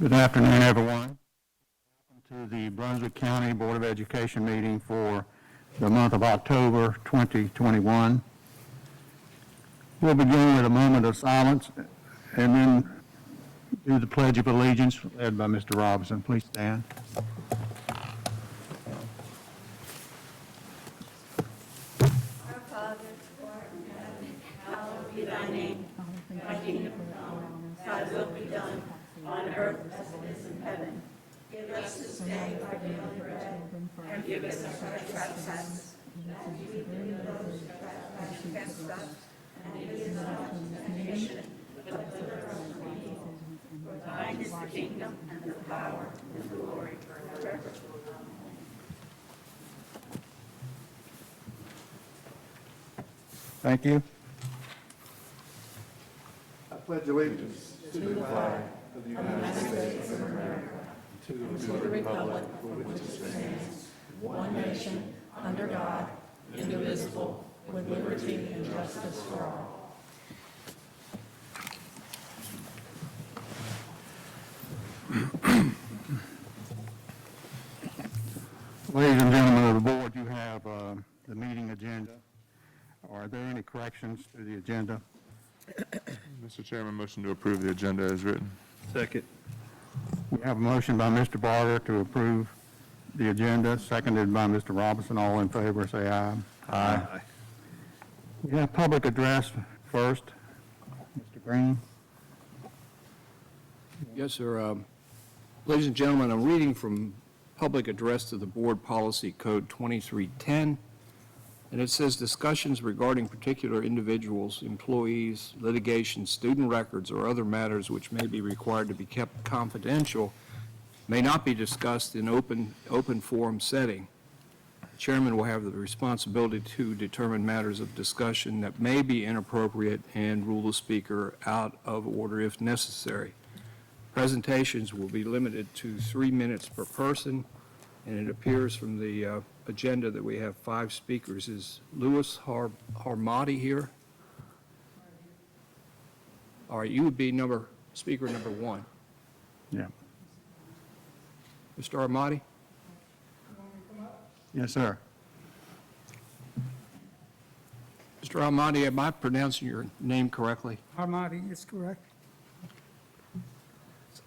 Good afternoon, everyone. Welcome to the Brunswick County Board of Education meeting for the month of October 2021. We'll begin with a moment of silence and then do the Pledge of Allegiance led by Mr. Robinson. Please stand. Our Father, who art in heaven, hallowed be thy name. Thy kingdom come, thy will be done, on earth as it is in heaven. Give us this day our daily bread, and forgive us our trespasses, as we forgive those who trespass against us. And lead us not into temptation, but deliver us from evil. For thine is the kingdom, and the power, and the glory forever. Thank you. I pledge allegiance to the flag of the United States of America, to the republic for which it stands, one nation, under God, indivisible, with liberty and justice for all. Ladies and gentlemen of the board, you have the meeting agenda. Are there any corrections to the agenda? Mr. Chairman, motion to approve the agenda as written. Second. We have a motion by Mr. Barger to approve the agenda, seconded by Mr. Robinson. All in favor, say aye. Aye. We have public address first. Mr. Green. Yes, sir. Ladies and gentlemen, I'm reading from Public Address to the Board Policy Code 2310, and it says discussions regarding particular individuals, employees, litigation, student records, or other matters which may be required to be kept confidential may not be discussed in open forum setting. The chairman will have the responsibility to determine matters of discussion that may be inappropriate and rule the speaker out of order if necessary. Presentations will be limited to 3 minutes per person, and it appears from the agenda that we have 5 speakers. Is Louis Harmati here? All right, you would be speaker number 1. Yeah. Mr. Harmati? Yes, sir. Mr. Harmati, am I pronouncing your name correctly? Harmati is correct.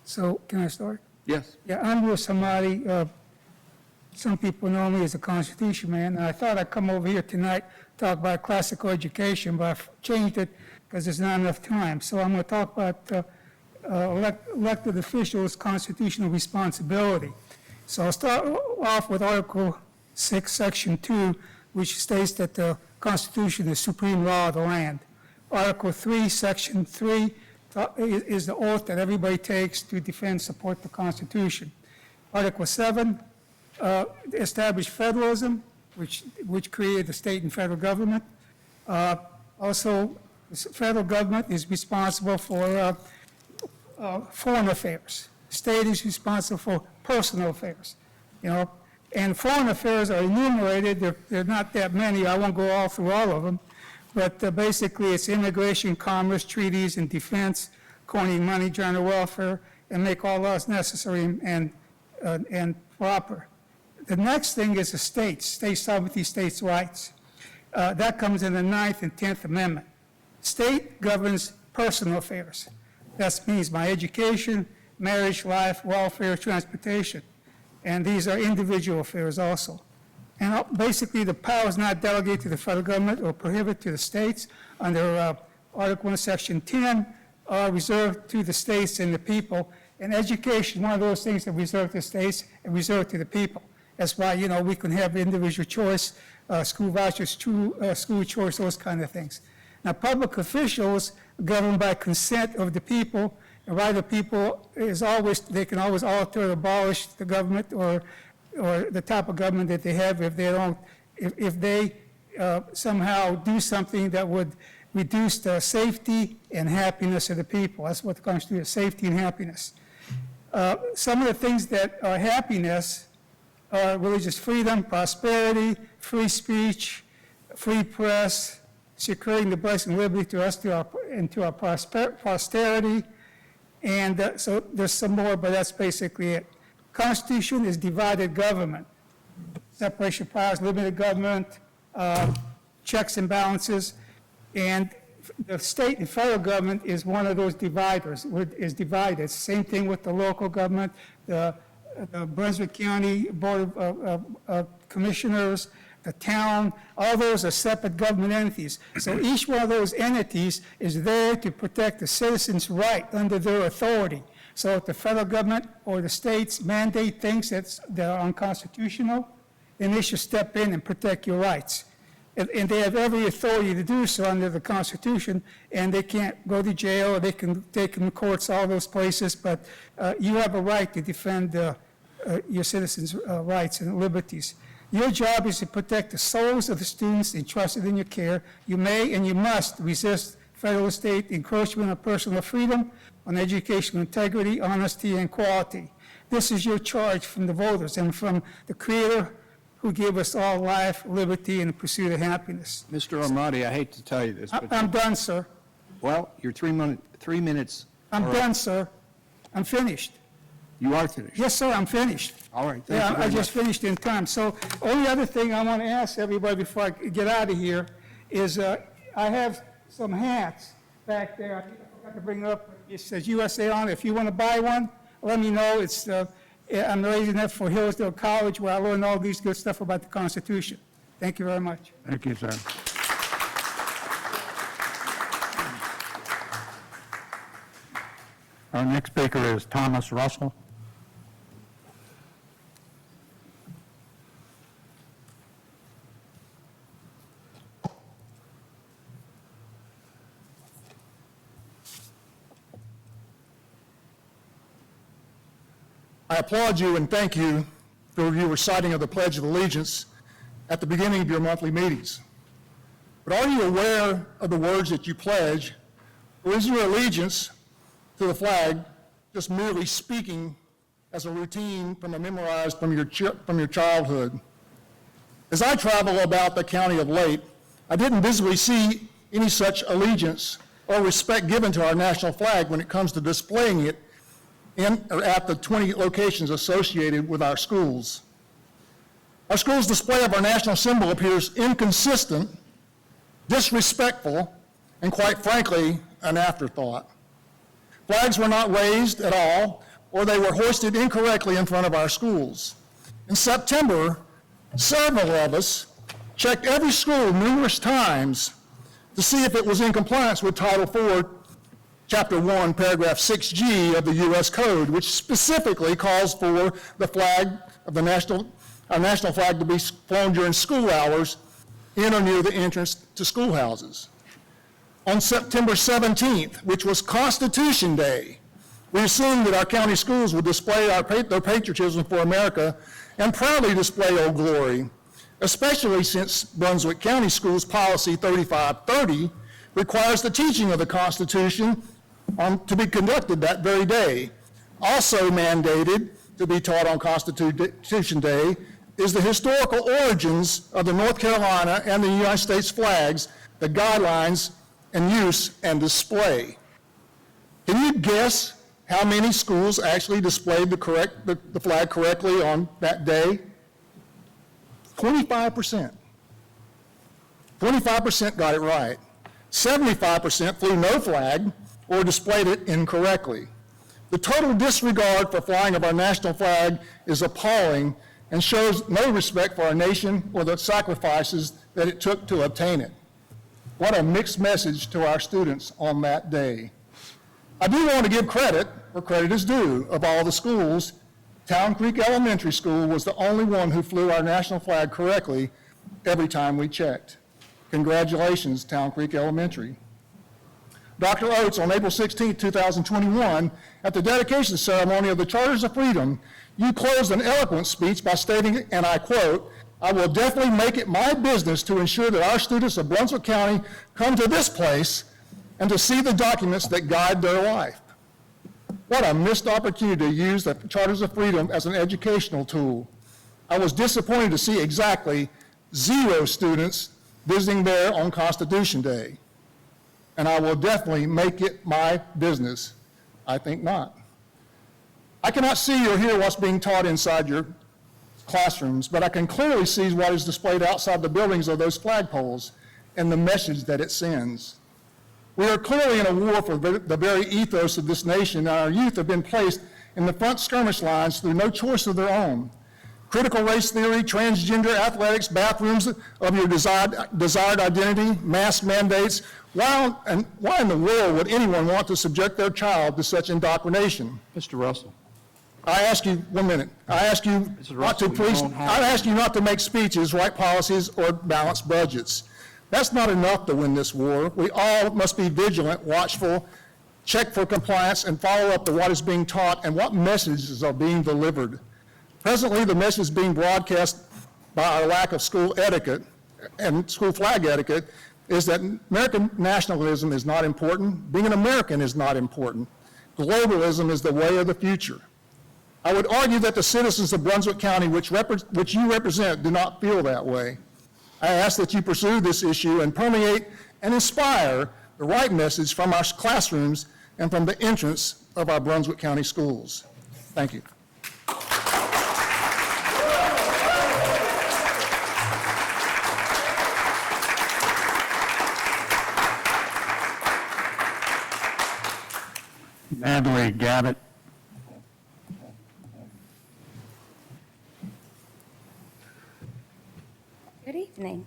So, can I start? Yes. Yeah, I'm Louis Harmati. Some people know me as a Constitution man, and I thought I'd come over here tonight to talk about classical education, but I've changed it because there's not enough time. So I'm going to talk about elected officials' constitutional responsibility. So I'll start off with Article 6, Section 2, which states that the Constitution is supreme law of the land. Article 3, Section 3 is the oath that everybody takes to defend and support the Constitution. Article 7 established federalism, which created the state and federal government. Also, the federal government is responsible for foreign affairs. State is responsible for personal affairs, and foreign affairs are enumerated. There are not that many. I won't go all through all of them, but basically it's immigration, commerce, treaties, and defense, coining money, general welfare, and make all laws necessary and proper. The next thing is the states, state sovereignty, states' rights. That comes in the 9th and 10th Amendment. State governs personal affairs. That means my education, marriage, life, welfare, transportation. And these are individual affairs also. And basically, the power is not delegated to the federal government or prohibited to the states. Under Article 1, Section 10, are reserved to the states and the people. And education, one of those things that reserved to the states and reserved to the people. That's why, we can have individual choice, school vouchers, school choice, those kind of things. Now, public officials governed by consent of the people. The right of people is always, they can always alter or abolish the government or the type of government that they have if they somehow do something that would reduce the safety and happiness of the people. That's what the Constitution is, safety and happiness. Some of the things that are happiness are religious freedom, prosperity, free speech, free press, securing the blessing and liberty to us and to our posterity, And so there's some more, but that's basically it. Constitution is divided government. Separation of powers, limited government, checks and balances, and the state and federal government is one of those dividers, is divided. Same thing with the local government, the Brunswick County Board of Commissioners, the town, all those are separate government entities. So each one of those entities is there to protect the citizens' right under their authority. So if the federal government or the states mandate things that are unconstitutional, then they should step in and protect your rights. And they have every authority to do so under the Constitution, and they can't go to jail, or they can take them to courts, all those places, but you have a right to defend your citizens' rights and liberties. Your job is to protect the souls of the students entrusted in your care. You may and you must resist federal and state encroachment on personal freedom, on educational integrity, honesty, and quality. This is your charge from the voters and from the Creator who gave us all life, liberty, and the pursuit of happiness. Mr. Armati, I hate to tell you this, but, I'm done, sir. well, your 3 minutes. I'm are up. done, sir. I'm finished. You are finished. Yes, sir, I'm finished. All right, thank you Yeah, I very just much. finished in time. So only other thing I want to ask everybody before I get out of here is I have some hats back there. I forgot to bring it up. It says USA on it. If you want to buy one, let me know. It's I'm raising that for Hillsdale College, where I learned all these good stuff about the Constitution. Thank you very much. Thank you, sir. Our next speaker is Thomas Russell. I applaud you and thank you for your reciting of the Pledge of Allegiance at the beginning of your monthly meetings. But are you aware of the words that you pledge, or is your allegiance to the flag just merely speaking as a routine memorized from your childhood? As I travel about the county of late, I didn't visibly see any such allegiance or respect given to our national flag when it comes to displaying it in or at the 20 locations associated with our schools. Our school's display of our national symbol appears inconsistent, disrespectful, and quite frankly, an afterthought. Flags were not raised at all, or they were hoisted incorrectly in front of our schools. In September, several of us checked every school numerous times to see if it was in compliance with Title IV, Chapter 1, Paragraph 6G of the U.S. Code, which specifically calls for the flag of our national flag to be flown during school hours in or near the entrance to schoolhouses. On September 17th, which was Constitution Day, we assumed that our county schools would display their patriotism for America and proudly display Old Glory, especially since Brunswick County Schools Policy 3530 requires the teaching of the Constitution to be conducted that very day. Also mandated to be taught on Constitution Day is the historical origins of the North Carolina and the United States flags, the guidelines and use and display. Can you guess how many schools actually displayed the flag correctly on that day? 25%. 25% got it right. 75% flew no flag or displayed it incorrectly. The total disregard for flying of our national flag is appalling and shows no respect for our nation or the sacrifices that it took to obtain it. What a mixed message to our students on that day. I do want to give credit where credit is due. Of all the schools, Town Creek Elementary School was the only one who flew our national flag correctly every time we checked. Congratulations, Town Creek Elementary. Dr. Oates, on April 16, 2021, at the dedication ceremony of the Charters of Freedom, you closed an eloquent speech by stating, and I quote, "I will definitely make it my business to ensure that our students of Brunswick County come to this place and to see the documents that guide their life." What a missed opportunity to use the Charters of Freedom as an educational tool. I was disappointed to see exactly 0 students visiting there on Constitution Day. And I will definitely make it my business I think not. I cannot see or hear what's being taught inside your classrooms, but I can clearly see what is displayed outside the buildings of those flagpoles and the message that it sends. We are clearly in a war for the very ethos of this nation, and our youth have been placed in the front skirmish lines through no choice of their own. Critical race theory, transgender athletics, bathrooms of your desired identity, mask mandates. Why in the world would anyone want to subject their child to such indoctrination? Mr. Russell. I ask you, 1 minute, I ask you not to Russell, you don't have- I ask you not to make speeches, write policies, or balance budgets. That's not enough to win this war. We all must be vigilant, watchful, check for compliance, and follow up to what is being taught and what messages are being delivered. Presently, the message being broadcast by our lack of school etiquette and school flag etiquette is that American nationalism is not important. Being an American is not important. Globalism is the way of the future. I would argue that the citizens of Brunswick County, which you represent, do not feel that way. I ask that you pursue this issue and permeate and inspire the right message from our classrooms and from the entrance of our Brunswick County schools. Thank you. Natalie Gavitt. Good evening.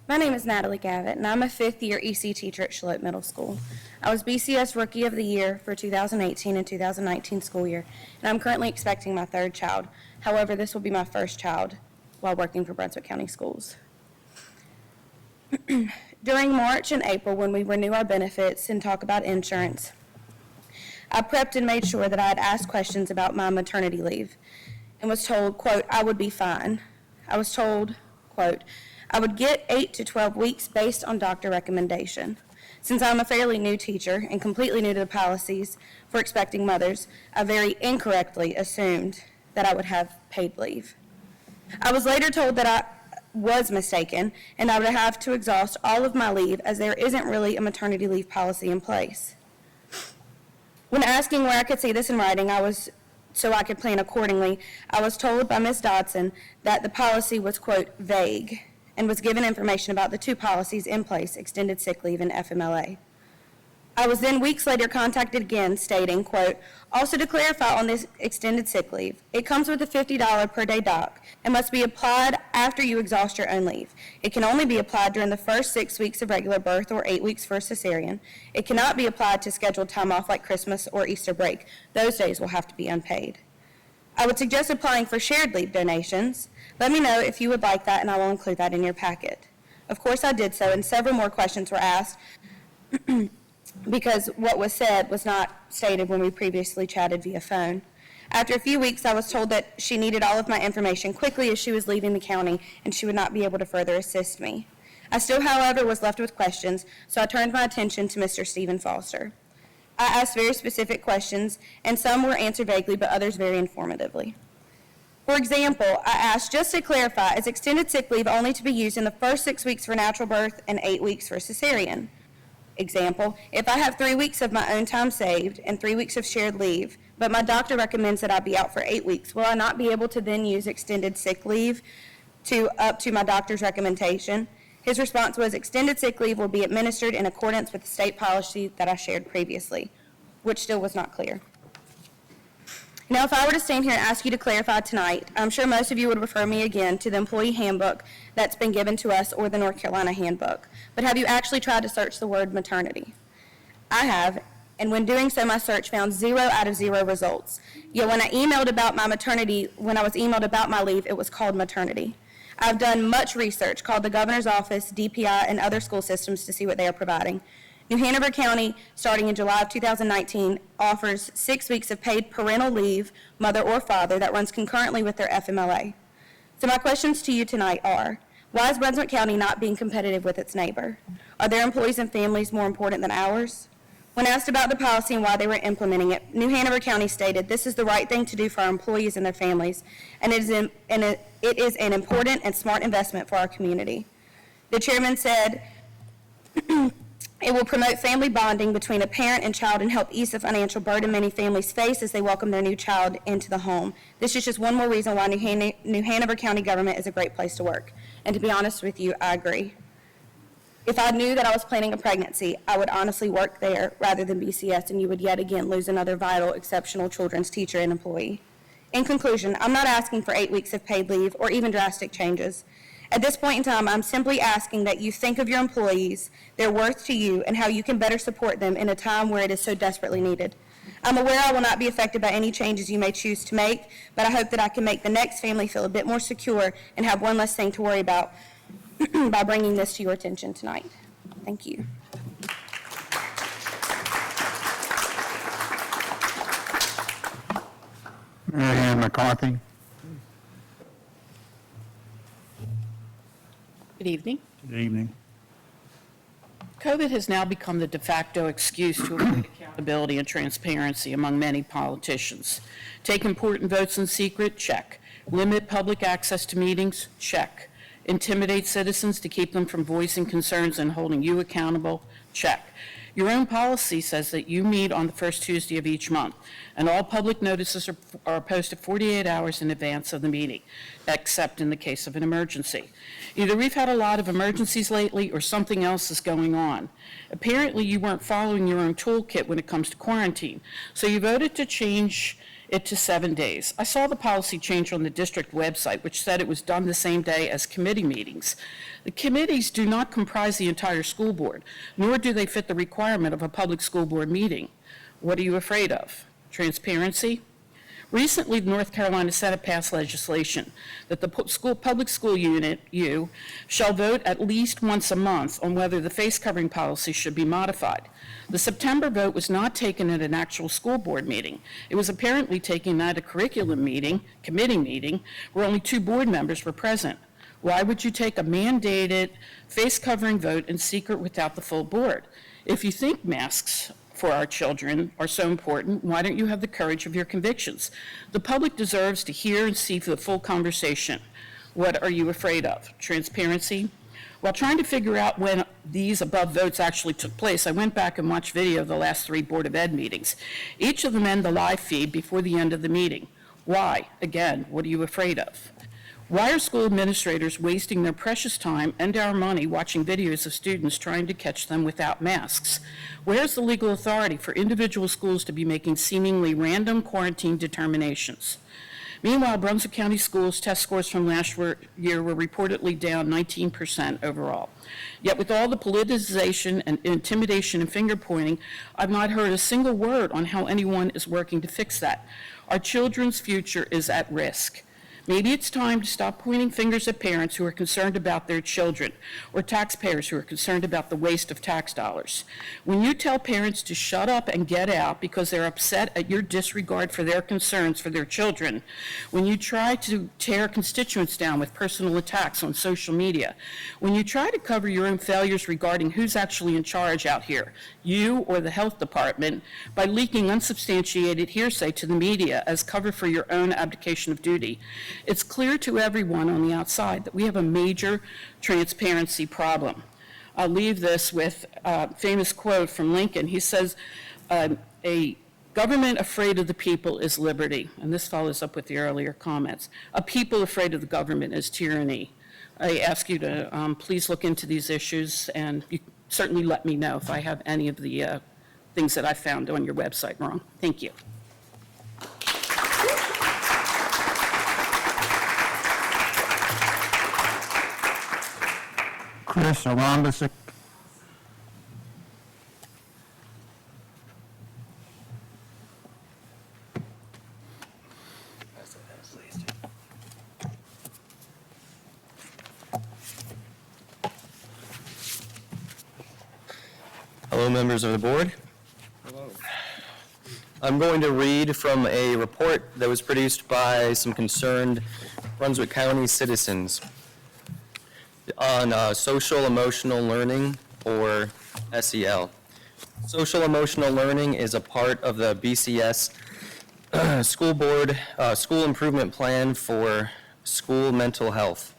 My name is Natalie Gavitt, and I'm a fifth-year EC teacher at Charlotte Middle School. I was BCS Rookie of the Year for 2018 and 2019 school year, and I'm currently expecting my third child. However, this will be my first child while working for Brunswick County Schools. During March and April, when we renew our benefits and talk about insurance, I prepped and made sure that I had asked questions about my maternity leave and was told, quote, I would be fine. I was told, quote, I would get 8 to 12 weeks based on doctor recommendation. Since I'm a fairly new teacher and completely new to the policies for expecting mothers, I very incorrectly assumed that I would have paid leave. I was later told that I was mistaken and I would have to exhaust all of my leave as there isn't really a maternity leave policy in place. When asking where I could see this in writing, so I could plan accordingly, I was told by Ms. Dodson that the policy was, quote, vague, and was given information about the two policies in place, extended sick leave and FMLA. I was then weeks later contacted again stating, quote, also to clarify on this extended sick leave, it comes with a $50 per day doc and must be applied after you exhaust your own leave. It can only be applied during the first 6 weeks of regular birth or 8 weeks for a cesarean. It cannot be applied to scheduled time off like Christmas or Easter break. Those days will have to be unpaid. I would suggest applying for shared leave donations. Let me know if you would like that and I will include that in your packet. Of course I did so and several more questions were asked because what was said was not stated when we previously chatted via phone. After a few weeks, I was told that she needed all of my information quickly as she was leaving the county and she would not be able to further assist me. I still, however, was left with questions, so I turned my attention to Mr. Stephen Foster. I asked very specific questions, and some were answered vaguely, but others very informatively. For example, I asked, just to clarify, is extended sick leave only to be used in the first 6 weeks for natural birth and 8 weeks for cesarean? Example, if I have 3 weeks of my own time saved and 3 weeks of shared leave, but my doctor recommends that I be out for 8 weeks, will I not be able to then use extended sick leave up to my doctor's recommendation? His response was, extended sick leave will be administered in accordance with the state policy that I shared previously, which still was not clear. Now, if I were to stand here and ask you to clarify tonight, I'm sure most of you would refer me again to the employee handbook that's been given to us or the North Carolina handbook. But have you actually tried to search the word maternity? I have, and when doing so, my search found 0 out of 0 results. Yet when I emailed about my maternity, when I was emailed about my leave, it was called maternity. I've done much research, called the governor's office, DPI, and other school systems to see what they are providing. New Hanover County, starting in July of 2019, offers 6 weeks of paid parental leave, mother or father, that runs concurrently with their FMLA. So my questions to you tonight are, why is Brunswick County not being competitive with its neighbor? Are their employees and families more important than ours? When asked about the policy and why they were implementing it, New Hanover County stated, this is the right thing to do for our employees and their families, and it is an important and smart investment for our community. The chairman said, It will promote family bonding between a parent and child and help ease the financial burden many families face as they welcome their new child into the home. This is just one more reason why New Hanover County government is a great place to work. And to be honest with you, I agree. If I knew that I was planning a pregnancy, I would honestly work there rather than BCS, and you would yet again lose another vital, exceptional children's teacher and employee. In conclusion, I'm not asking for 8 weeks of paid leave or even drastic changes. At this point in time, I'm simply asking that you think of your employees, their worth to you, and how you can better support them in a time where it is so desperately needed. I'm aware I will not be affected by any changes you may choose to make, but I hope that I can make the next family feel a bit more secure and have one less thing to worry about by bringing this to your attention tonight. Thank you. Mary Ann McCarthy. Good evening. Good evening. COVID has now become the de facto excuse to avoid accountability and transparency among many politicians. Take important votes in secret? Check. Limit public access to meetings? Check. Intimidate citizens to keep them from voicing concerns and holding you accountable? Check. Your own policy says that you meet on the first Tuesday of each month, and all public notices are posted 48 hours in advance of the meeting, except in the case of an emergency. Either we've had a lot of emergencies lately or something else is going on. Apparently, you weren't following your own toolkit when it comes to quarantine, so you voted to change it to 7 days. I saw the policy change on the district website, which said it was done the same day as committee meetings. The committees do not comprise the entire school board, nor do they fit the requirement of a public school board meeting. What are you afraid of? Transparency? Recently, the North Carolina Senate passed legislation that the public school unit, U, shall vote at least once a month on whether the face covering policy should be modified. The September vote was not taken at an actual school board meeting. It was apparently taken at a curriculum meeting, committee meeting, where only 2 board members were present. Why would you take a mandated face covering vote in secret without the full board? If you think masks for our children are so important, why don't you have the courage of your convictions? The public deserves to hear and see the full conversation. What are you afraid of? Transparency? While trying to figure out when these above votes actually took place, I went back and watched video of the last 3 Board of Ed meetings. Each of them end the live feed before the end of the meeting. Why? Again, what are you afraid of? Why are school administrators wasting their precious time and our money watching videos of students trying to catch them without masks? Where's the legal authority for individual schools to be making seemingly random quarantine determinations? Meanwhile, Brunswick County Schools' test scores from last year were reportedly down 19% overall. Yet with all the politicization and intimidation and finger pointing, I've not heard a single word on how anyone is working to fix that. Our children's future is at risk. Maybe it's time to stop pointing fingers at parents who are concerned about their children or taxpayers who are concerned about the waste of tax dollars. When you tell parents to shut up and get out because they're upset at your disregard for their concerns for their children, when you try to tear constituents down with personal attacks on social media, when you try to cover your own failures regarding who's actually in charge out here, you or the health department, by leaking unsubstantiated hearsay to the media as cover for your own abdication of duty, it's clear to everyone on the outside that we have a major transparency problem. I'll leave this with a famous quote from Lincoln. He says, a government afraid of the people is liberty. And this follows up with the earlier comments. A people afraid of the government is tyranny. I ask you to please look into these issues, and you certainly let me know if I have any of the things that I found on your website wrong. Thank you. Chris Arambasic. Hello, members of the board. Hello. I'm going to read from a report that was produced by some concerned Brunswick County citizens on social emotional learning, or SEL. Social emotional learning is a part of the BCS school board school improvement plan for school mental health.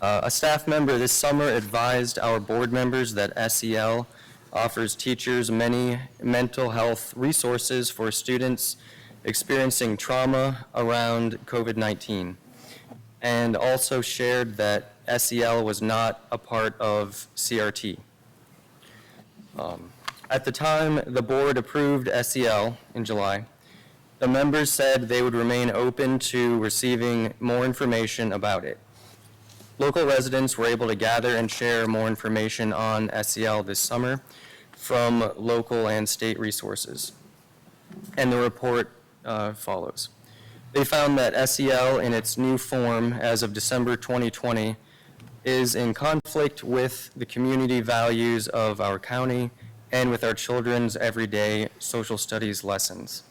A staff member this summer advised our board members that SEL offers teachers many mental health resources for students experiencing trauma around COVID-19, and also shared that SEL was not a part of CRT. At the time the board approved SEL in July, the members said they would remain open to receiving more information about it. Local residents were able to gather and share more information on SEL this summer from local and state resources. And the report follows. They found that SEL in its new form as of December 2020 is in conflict with the community values of our county and with our children's everyday social studies lessons.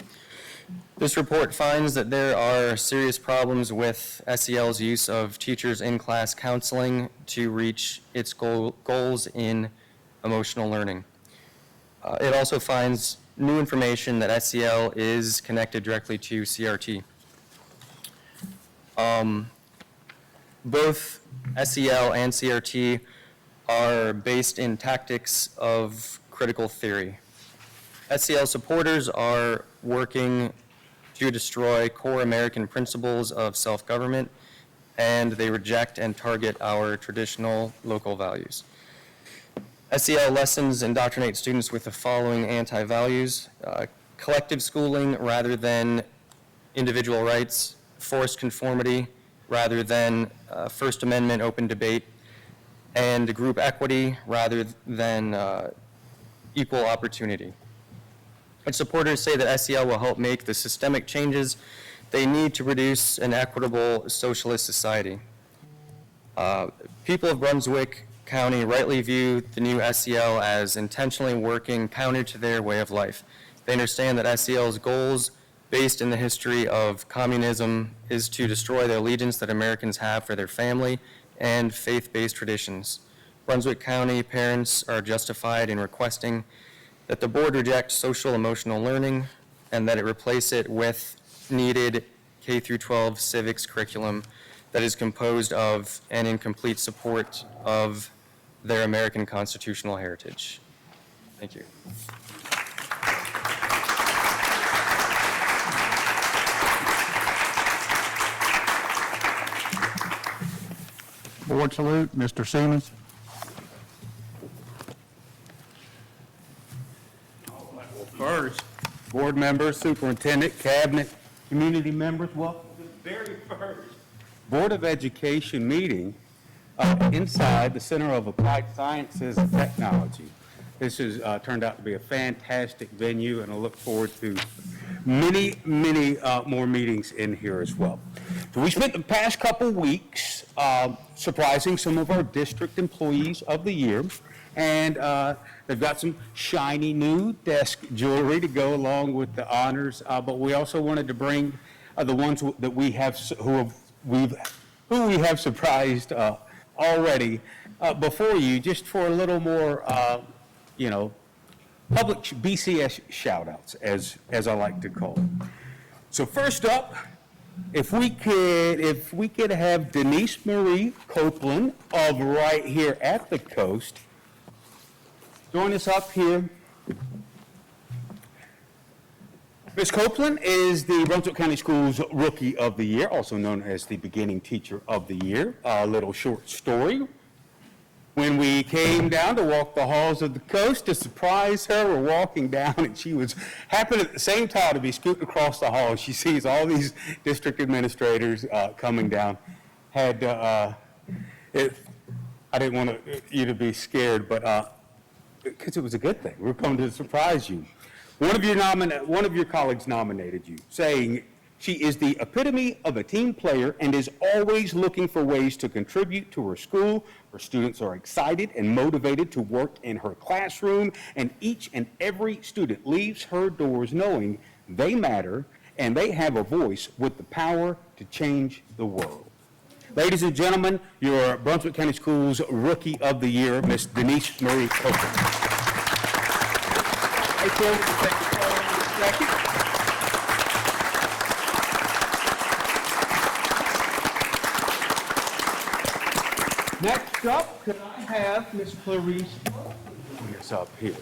This report finds that there are serious problems with SEL's use of teachers in-class counseling to reach its goals in emotional learning. It also finds new information that SEL is connected directly to CRT. Both SEL and CRT are based in tactics of critical theory. SEL supporters are working to destroy core American principles of self-government, and they reject and target our traditional local values. SEL lessons indoctrinate students with the following anti-values: collective schooling rather than individual rights, forced conformity rather than First Amendment open debate, and group equity rather than equal opportunity. Its supporters say that SEL will help make the systemic changes they need to produce an equitable socialist society. People of Brunswick County rightly view the new SEL as intentionally working counter to their way of life. They understand that SEL's goals, based in the history of communism, is to destroy the allegiance that Americans have for their family and faith-based traditions. Brunswick County parents are justified in requesting that the board reject social emotional learning and that it replace it with needed K-12 civics curriculum that is composed of and in complete support of their American constitutional heritage. Thank you. Board salute, Mr. Siemens. First, board members, superintendent, cabinet, community members, welcome to the very first Board of Education meeting inside the Center of Applied Sciences and Technology. This has turned out to be a fantastic venue, and I look forward to many more meetings in here as well. So we spent the past couple weeks surprising some of our district employees of the year, and they've got some shiny new desk jewelry to go along with the honors, but we also wanted to bring the ones that we have who we have surprised already before you, just for a little more public BCS shout-outs, as I like to call it. So first up, if we could have Denise Marie Copeland of right here at the Coast join us up here. Ms. Copeland is the Brunswick County Schools Rookie of the Year, also known as the Beginning Teacher of the Year. A little short story. When we came down to walk the halls of the Coast to surprise her, we're walking down, and she was happened at the same time to be scooting across the hall. She sees all these district administrators coming down. I didn't want you to be scared, but because it was a good thing. We're coming to surprise you. One of your colleagues nominated you, saying she is the epitome of a team player and is always looking for ways to contribute to her school. Her students are excited and motivated to work in her classroom, and each and every student leaves her doors knowing they matter and they have a voice with the power to change the world. Ladies and gentlemen, your Brunswick County Schools Rookie of the Year, Miss Denise Marie Copeland. Next up, could I have Miss Clarice us up here.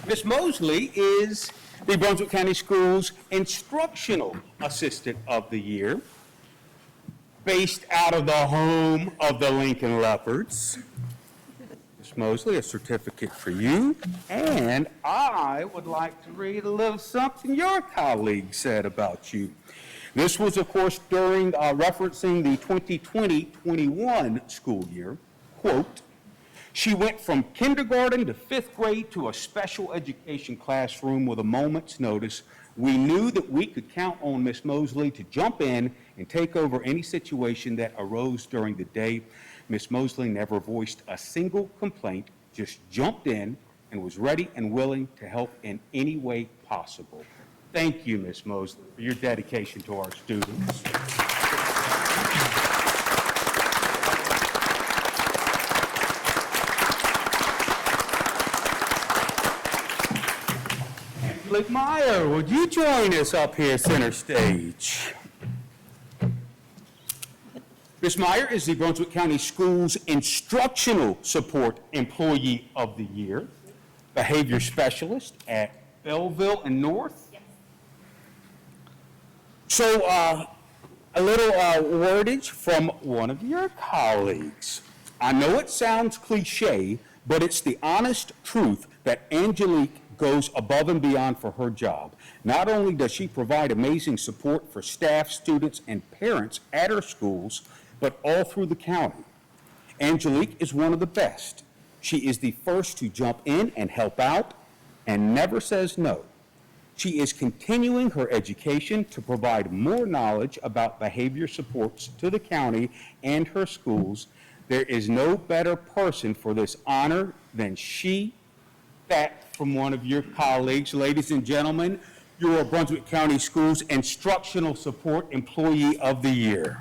Ms. Mosley is the Brunswick County Schools Instructional Assistant of the Year, based out of the home of the Lincoln Leopards. Ms. Mosley, a certificate for you, and I would like to read a little something your colleague said about you. This was, of course, during referencing the 2020-21 school year. Quote, "She went from kindergarten to 5th grade to a special education classroom with a moment's notice. We knew that we could count on Miss Mosley to jump in and take over any situation that arose during the day. Miss Mosley never voiced a single complaint, just jumped in and was ready and willing to help in any way possible." Thank you, Miss Mosley, for your dedication to our students. Angelique Meyer, would you join us up here center stage? Ms. Meyer is the Brunswick County Schools Instructional Support Employee of the Year, Behavior Specialist at Belleville and North. So, a little wordage from one of your colleagues. "I know it sounds cliche, but it's the honest truth that Angelique goes above and beyond for her job. Not only does she provide amazing support for staff, students, and parents at her schools, but all through the county. Angelique is one of the best. She is the first to jump in and help out and never says no. She is continuing her education to provide more knowledge about behavior supports to the county and her schools. There is no better person for this honor than she." That from one of your colleagues. Ladies and gentlemen, your Brunswick County Schools Instructional Support Employee of the Year.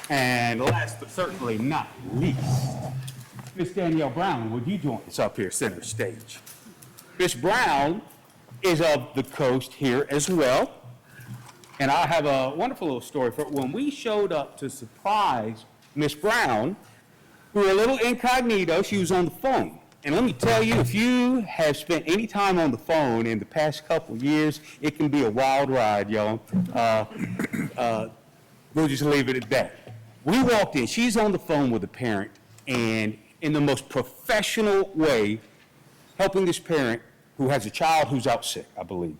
And last but certainly not least, Miss Danielle Brown, would you join us up here center stage? Miss Brown is of the coast here as well. And I have a wonderful little story for when we showed up to surprise Miss Brown. We were a little incognito. She was on the phone. And let me tell you, if you have spent any time on the phone in the past couple of years, it can be a wild ride, y'all. We'll just leave it at that. We walked in. She's on the phone with a parent, and in the most professional way, helping this parent who has a child who's out sick, I believe.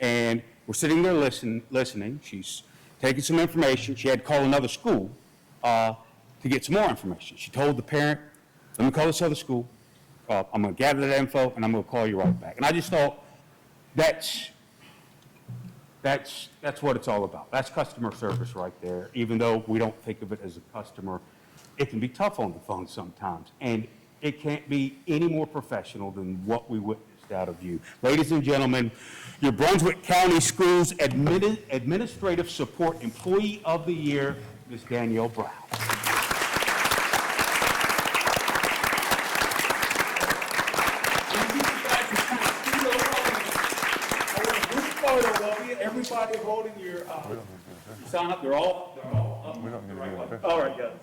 And we're sitting there listening. She's taking some information. She had to call another school to get some more information. She told the parent, "Let me call this other school. I'm going to gather that info, and I'm going to call you right back." And I just thought, that's what it's all about. That's customer service right there. Even though we don't think of it as a customer, it can be tough on the phone sometimes. And it can't be any more professional than what we witnessed out of you. Ladies and gentlemen, your Brunswick County Schools Administrative Support Employee of the Year, Ms. Danielle Brown. Everybody holding your sign up. They're all up. We don't need to do that. All right, good.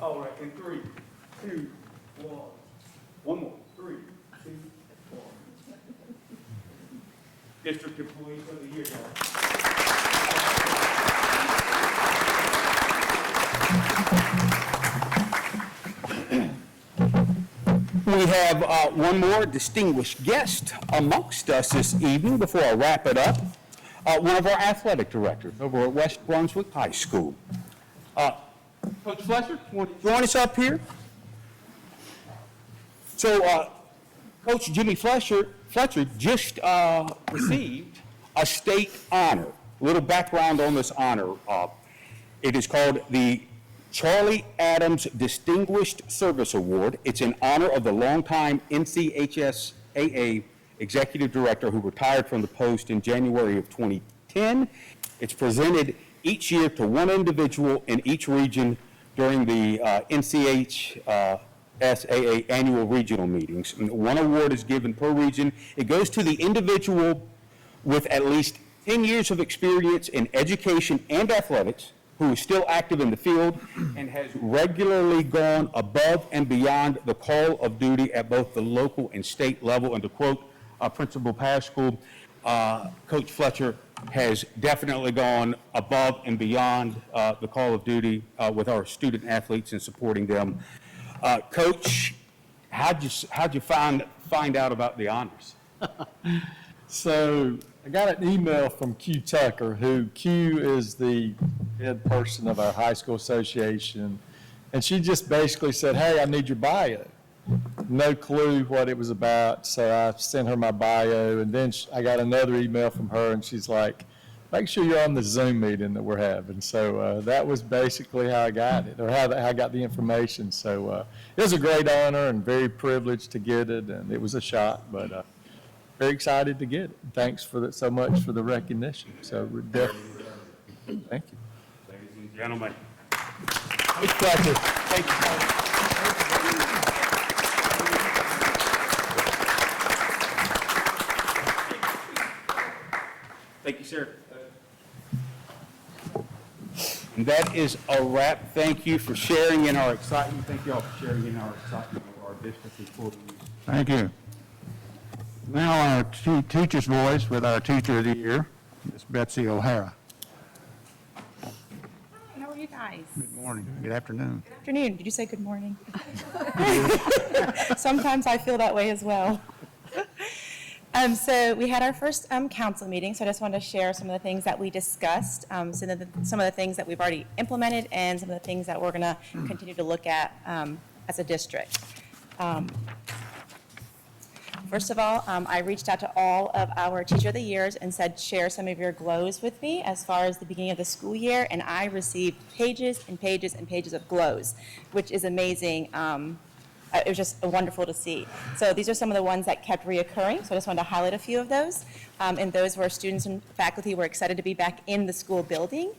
All right, in 3, 2, 1. One more. 3, 2, 1. District Employees of the Year, We have one more distinguished guest amongst us this evening before I wrap it up. One of our athletic directors over at West Brunswick High School. Coach Fletcher, want to join us up here? So, Coach Jimmy Fletcher just received a state honor. A little background on this honor. It is called the Charlie Adams Distinguished Service Award. It's in honor of the longtime NCHSAA Executive Director who retired from the post in January of 2010. It's presented each year to one individual in each region during the NCHSAA annual regional meetings. And one award is given per region. It goes to the individual with at least 10 years of experience in education and athletics, who is still active in the field and has regularly gone above and beyond the call of duty at both the local and state level. And to quote Principal Pascal, Coach Fletcher has definitely gone above and beyond the call of duty with our student athletes and supporting them. Coach, how'd you find out about the honors? So I got an email from Q Tucker, who Q is the head person of our high school association. And she just basically said, hey, I need your bio. No clue what it was about. So I sent her my bio. And then I got another email from her and she's like, make sure you're on the Zoom meeting that we're having. So that was basically how I got it, or how I got the information. So it was a great honor and very privileged to get it. And it was a shot, but very excited to get it. Thanks so much for the recognition. So we're definitely, thank you. Ladies and gentlemen. Coach Fletcher. Thank you, Coach. Thank you, sir. And that is a wrap. Thank you for sharing in our excitement. Thank you all for sharing in our excitement of our district employees. Thank you. Now our teacher's voice with our Teacher of the Year, Ms. Betsy O'Hara. How are you guys? Good morning, good afternoon. Good afternoon. Did you say good morning? Sometimes I feel that way as well. So we had our first council meeting, so I just wanted to share some of the things that we discussed, some of the things that we've already implemented, and some of the things that we're going to continue to look at as a district. First of all, I reached out to all of our Teacher of the Years and said, share some of your glows with me as far as the beginning of the school year, and I received pages and pages and pages of glows, which is amazing. It was just wonderful to see. So these are some of the ones that kept reoccurring, so I just wanted to highlight a few of those. And those were students and faculty were excited to be back in the school building.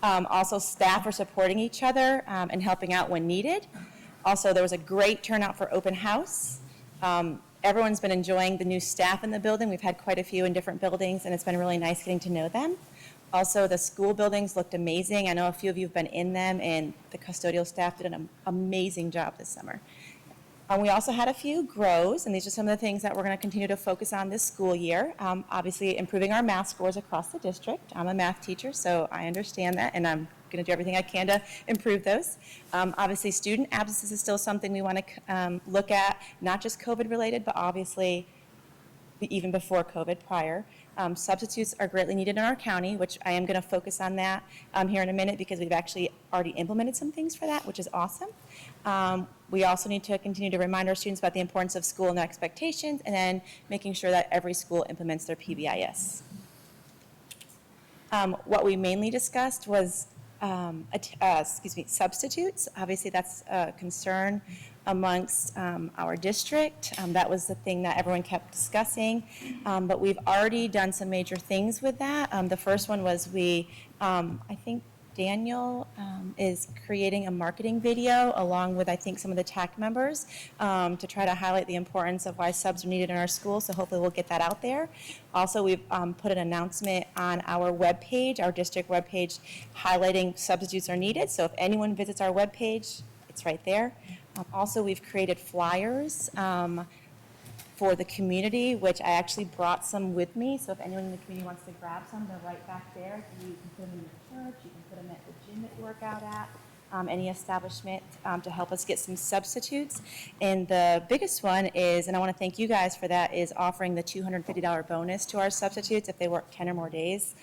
Also, staff are supporting each other and helping out when needed. Also, there was a great turnout for open house. Everyone's been enjoying the new staff in the building. We've had quite a few in different buildings, and it's been really nice getting to know them. Also, the school buildings looked amazing. I know a few of you have been in them, and the custodial staff did an amazing job this summer. We also had a few grows, and these are some of the things that we're going to continue to focus on this school year. Obviously, improving our math scores across the district. I'm a math teacher, so I understand that, and I'm going to do everything I can to improve those. Obviously, student absences is still something we want to look at, not just COVID-related, but obviously even before COVID, prior. Substitutes are greatly needed in our county, which I am going to focus on that here in a minute because we've actually already implemented some things for that, which is awesome. We also need to continue to remind our students about the importance of school and their expectations, and then making sure that every school implements their PBIS. What we mainly discussed was substitutes. Obviously, that's a concern amongst our district. That was the thing that everyone kept discussing, but we've already done some major things with that. The first one was I think Danielle is creating a marketing video along with, I think, some of the TAC members to try to highlight the importance of why subs are needed in our schools, so hopefully we'll get that out there. Also, we've put an announcement on our webpage, our district webpage, highlighting substitutes are needed, so if anyone visits our webpage, it's right there. Also, we've created flyers for the community, which I actually brought some with me. So if anyone in the community wants to grab some, they're right back there. So you can put them in your church, you can put them at the gym that you work out at, any establishment to help us get some substitutes. And the biggest one is, and I want to thank you guys for that, is offering the $250 bonus to our substitutes if they work 10 or more days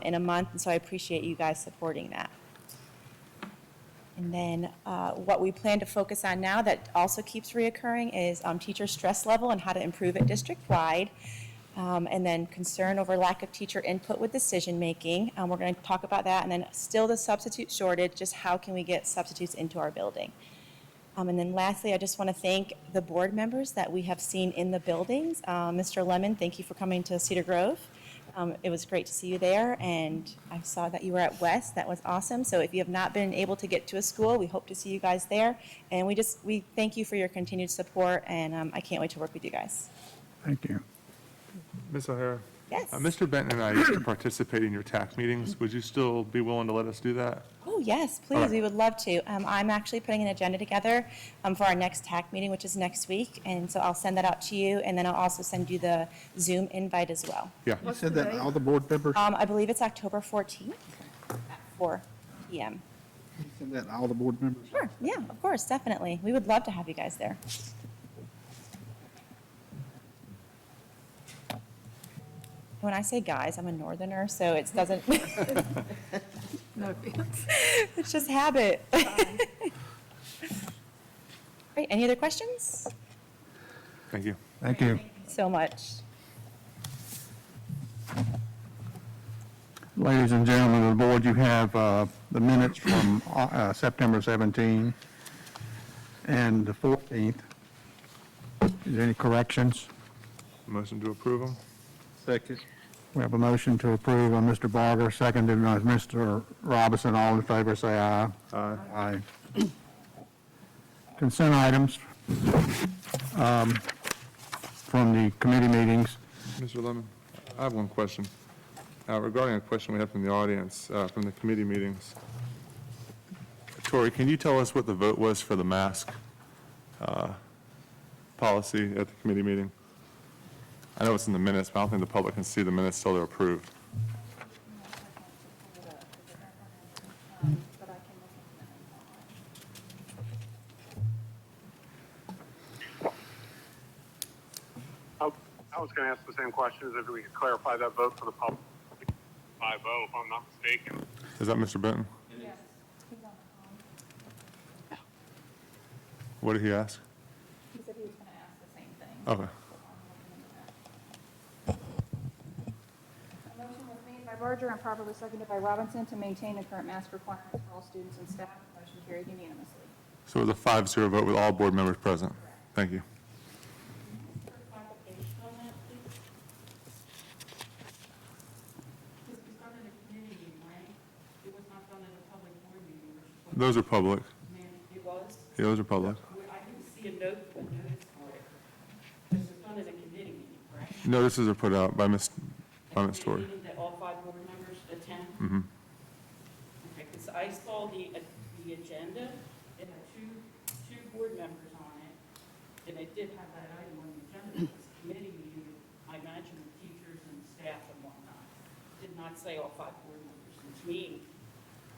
in a month. And so I appreciate you guys supporting that. And then what we plan to focus on now that also keeps reoccurring is teacher stress level and how to improve it district-wide. And then concern over lack of teacher input with decision-making. We're going to talk about that. And then still the substitute shortage, just how can we get substitutes into our building. And then lastly, I just want to thank the board members that we have seen in the buildings. Mr. Lemon, thank you for coming to Cedar Grove. It was great to see you there, and I saw that you were at West. That was awesome. So if you have not been able to get to a school, we hope to see you guys there. And we thank you for your continued support, and I can't wait to work with you guys. Thank you. Ms. O'Hara, Yes. Mr. Benton and I used to participate in your TAC meetings. Would you still be willing to let us do that? Oh, yes, All please, right. we would love to. I'm actually putting an agenda together for our next TAC meeting, which is next week, and so I'll send that out to you, and then I'll also send you the Zoom invite as well. Yeah. You said that all the board members, I believe it's October 14th at 4 PM. you said that all the board members? Sure, yeah, of course, definitely. We would love to have you guys there. When I say guys, I'm a northerner, so it doesn't. No offense. It's just habit. Great, any other questions? Thank you. Thank you. So much. Ladies and gentlemen of the board, you have the minutes from September 17 and the 14th. Is there any corrections? Motion to approve them? Second. We have a motion to approve by Mr. Barger, seconded by Mr. Robinson. All in favor, say aye. Aye. Aye. Consent items from the committee meetings. Mr. Lemon, I have one question. Regarding a question we had from the audience, from the committee meetings. Tori, can you tell us what the vote was for the mask policy at the committee meeting? I know it's in the minutes, but I don't think the public can see the minutes till they're approved. I was going to ask the same question, if we could clarify that vote for the public. 5-0, if I'm not mistaken. Is that Mr. Benton? Yes. What did he ask? He said he was going to ask the same thing. Okay. A motion was made by Barger and properly seconded by Robinson to maintain the current mask requirements for all students and staff. Motion carried unanimously. So it was a 5-0 vote with all board members present. Thank you. Those are public. It was? Yeah, those are public. I didn't see a notice for it. This was done in a committee meeting, correct? Notices are put out by Ms. Tori. Meeting that all 5 board members attend? Mm-hmm. Okay, because I saw the agenda, it had two board members on it, and it did have that item on the agenda. It was a committee meeting, I imagine with teachers and staff and whatnot. It did not say all 5 board members. And to me,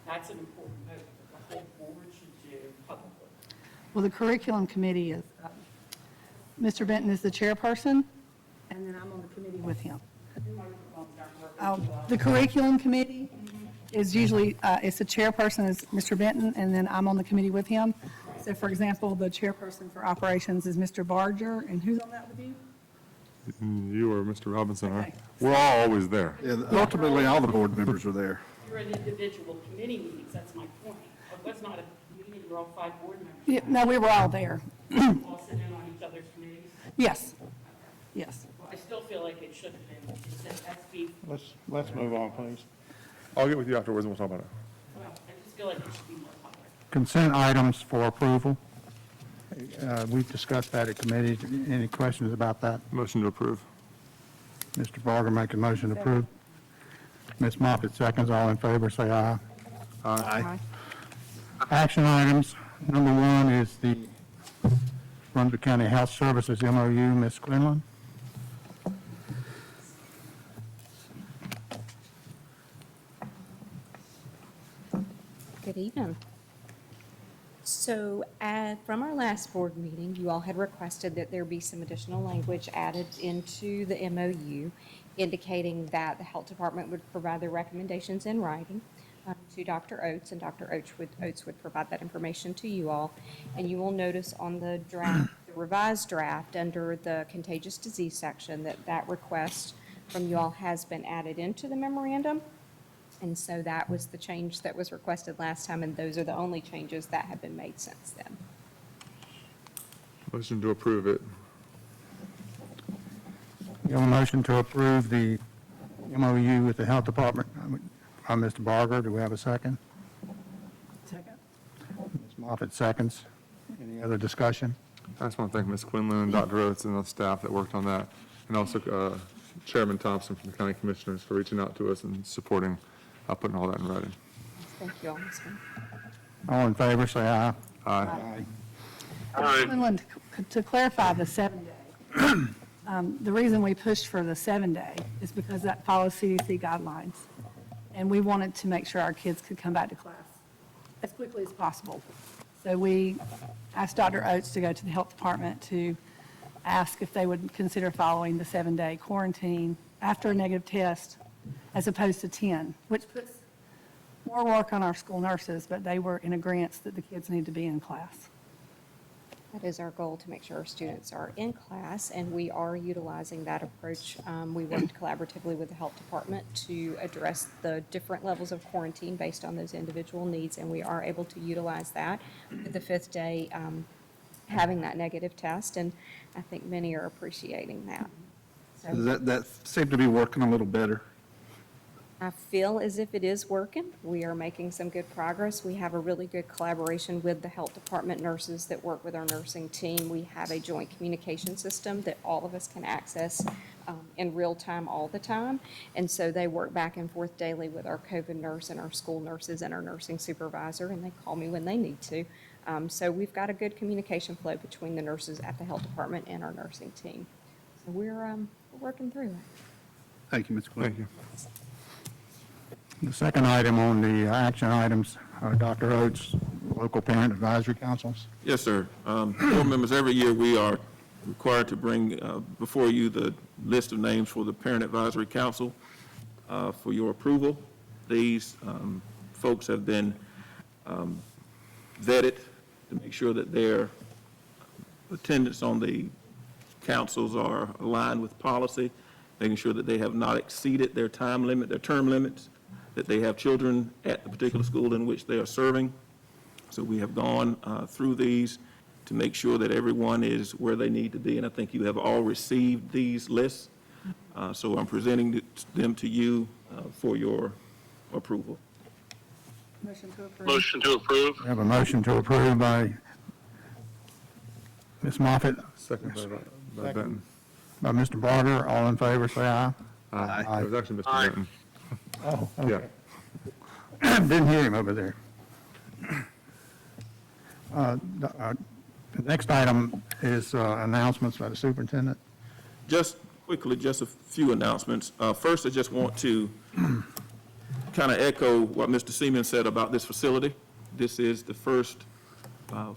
that's an important vote that the whole board should do publicly. Well, the curriculum committee is, Mr. Benton is the chairperson, and then I'm on the committee with him. The curriculum committee is usually, it's the chairperson is Mr. Benton, and then I'm on the committee with him. So for example, the chairperson for operations is Mr. Barger, and who's on that with you? You or Mr. Robinson are. Okay. We're all always there. Yeah, ultimately, all the board members are there. You're in individual committee meetings, that's my point. It was not a meeting where all 5 board members. Yeah, no, we were all there. All sit in on each other's committees. Yes, yes. Well, I still feel like it should have been, it said SB, Let's move on, please. I'll get with you afterwards and we'll talk about it. well, I just feel like it should be more public. Consent items for approval. We've discussed that at committee. Any questions about that? Motion to approve. Mr. Barger make a motion to approve. Ms. Moffitt seconds. All in favor, say aye. Aye. Action items. Number 1 is the Brunswick County Health Services MOU. Ms. Quinlan. Good evening. So from our last board meeting, you all had requested that there be some additional language added into the MOU indicating that the health department would provide their recommendations in writing to Dr. Oates, and Dr. Oates would provide that information to you all. And you will notice on the draft, the revised draft, under the contagious disease section, that request from you all has been added into the memorandum. And so that was the change that was requested last time, and those are the only changes that have been made since then. Motion to approve it. You have a motion to approve the MOU with the Health Department by Mr. Barger. Do we have a second? Second. Ms. Moffitt seconds. Any other discussion? I just want to thank Ms. Quinlan and Dr. Oates and the staff that worked on that, and also Chairman Thompson from the County Commissioners for reaching out to us and supporting, putting all that in writing. Thank you all, Ms. Wynn. All in favor, say aye. Aye. Quinlan, to clarify the 7-day, the reason we pushed for the 7-day is because that follows CDC guidelines. And we wanted to make sure our kids could come back to class as quickly as possible. So we asked Dr. Oates to go to the health department to ask if they would consider following the 7-day quarantine after a negative test as opposed to 10, which puts more work on our school nurses, but they were in agreement that the kids need to be in class. That is our goal, to make sure our students are in class, and we are utilizing that approach. We worked collaboratively with the health department to address the different levels of quarantine based on those individual needs, and we are able to utilize that with the 5th day having that negative test, and I think many are appreciating that. So That seemed to be working a little better. I feel as if it is working. We are making some good progress. We have a really good collaboration with the health department nurses that work with our nursing team. We have a joint communication system that all of us can access in real time all the time. And so they work back and forth daily with our COVID nurse and our school nurses and our nursing supervisor, and they call me when they need to. So we've got a good communication flow between the nurses at the health department and our nursing team. So we're working through it. Thank you, Ms. Quinn. Thank you. The second item on the action items, Dr. Oates, local parent advisory councils. Yes, sir. Board members, every year we are required to bring before you the list of names for the Parent Advisory Council for your approval. These folks have been vetted to make sure that their attendance on the councils are aligned with policy, making sure that they have not exceeded their time limit, their term limits, that they have children at the particular school in which they are serving. So we have gone through these to make sure that everyone is where they need to be, and I think you have all received these lists. So I'm presenting them to you for your approval. Motion to approve. Motion to approve. We have a motion to approve by Ms. Moffitt, Second by Benton. by Mr. Barger. All in favor, say aye. It was actually Mr. Aye. Benton. Oh, Yeah. Didn't hear him over there. The next item is announcements by the superintendent. Just quickly, just a few announcements. First, I just want to kind of echo what Mr. Seaman said about this facility. This is the first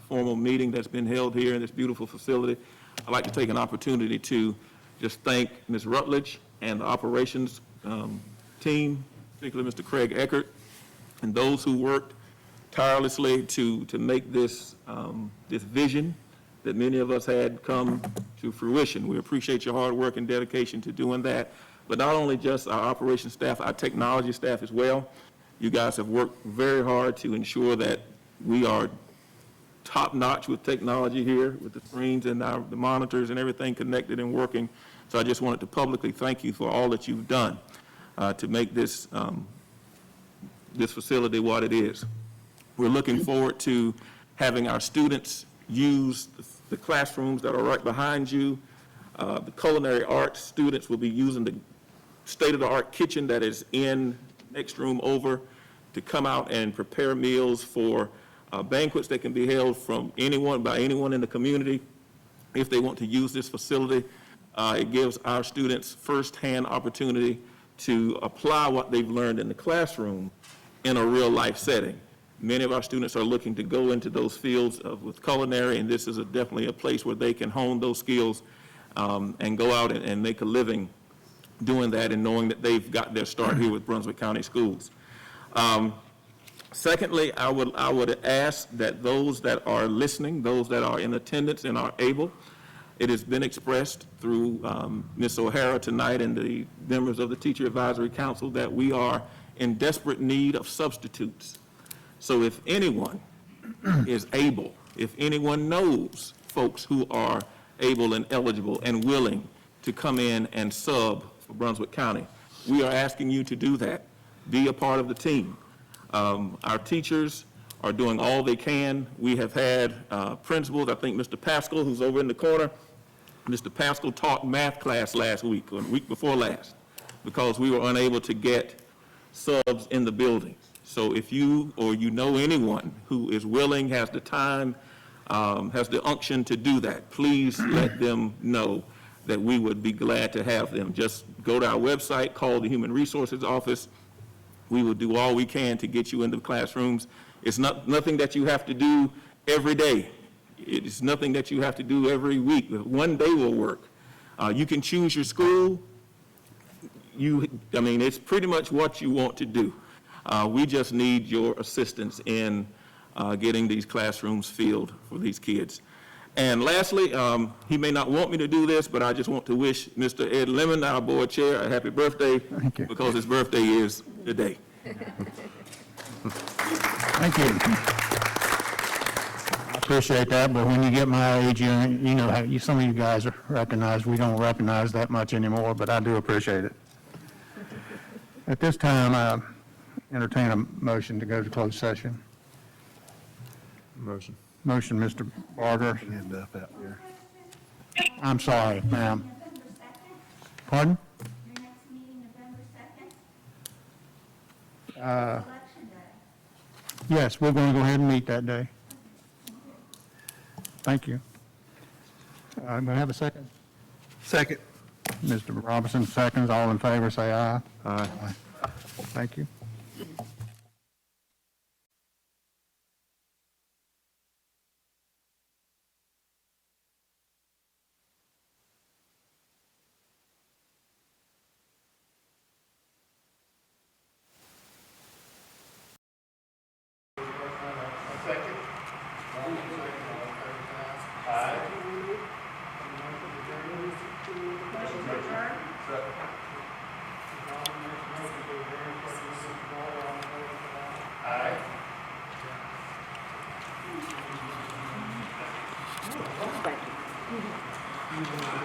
formal meeting that's been held here in this beautiful facility. I'd like to take an opportunity to just thank Ms. Rutledge and the operations team, particularly Mr. Craig Eckert, and those who worked tirelessly to make this, this vision that many of us had come to fruition. We appreciate your hard work and dedication to doing that, but not only just our operations staff, our technology staff as well. You guys have worked very hard to ensure that we are top-notch with technology here, with the screens and the monitors and everything connected and working. So I just wanted to publicly thank you for all that you've done to make this, this facility what it is. We're looking forward to having our students use the classrooms that are right behind you. The culinary arts students will be using the state-of-the-art kitchen that is in next room over to come out and prepare meals for banquets that can be held from anyone, by anyone in the community. If they want to use this facility, it gives our students firsthand opportunity to apply what they've learned in the classroom in a real-life setting. Many of our students are looking to go into those fields with culinary, and this is definitely a place where they can hone those skills and go out and make a living doing that and knowing that they've got their start here with Brunswick County Schools. Secondly, I would ask that those that are listening, those that are in attendance and are able, it has been expressed through Ms. O'Hara tonight and the members of the Teacher Advisory Council that we are in desperate need of substitutes. So if anyone is able, if anyone knows folks who are able and eligible and willing to come in and sub for Brunswick County, we are asking you to do that. Be a part of the team. Our teachers are doing all they can. We have had principals, I think Mr. Pascal, who's over in the corner, Mr. Pascal taught math class last week, or the week before last, because we were unable to get subs in the building. So if you or you know anyone who is willing, has the time, has the unction to do that, please let them know that we would be glad to have them. Just go to our website, call the Human Resources Office. We will do all we can to get you into the classrooms. It's nothing that you have to do every day. It's nothing that you have to do every week. One day will work. You can choose your school. It's pretty much what you want to do. We just need your assistance in getting these classrooms filled for these kids. And lastly, he may not want me to do this, but I just want to wish Mr. Ed Lemon, our board chair, a happy birthday. Thank you. Because his birthday is today. Thank you. I appreciate that, but when you get my age, you know, how some of you guys recognize, we don't recognize that much anymore, but I do appreciate it. At this time, I entertain a motion to go to closed session. Motion. Motion, Mr. Barger. I'm sorry, ma'am. November 2nd, Pardon? your next meeting, November 2nd, Uh, election day. Yes, we're going to go ahead and meet that day. Thank you. I'm going to have a second. Second. Mr. Robinson, seconds. All in favor, say aye. Aye. Thank you. Thank you.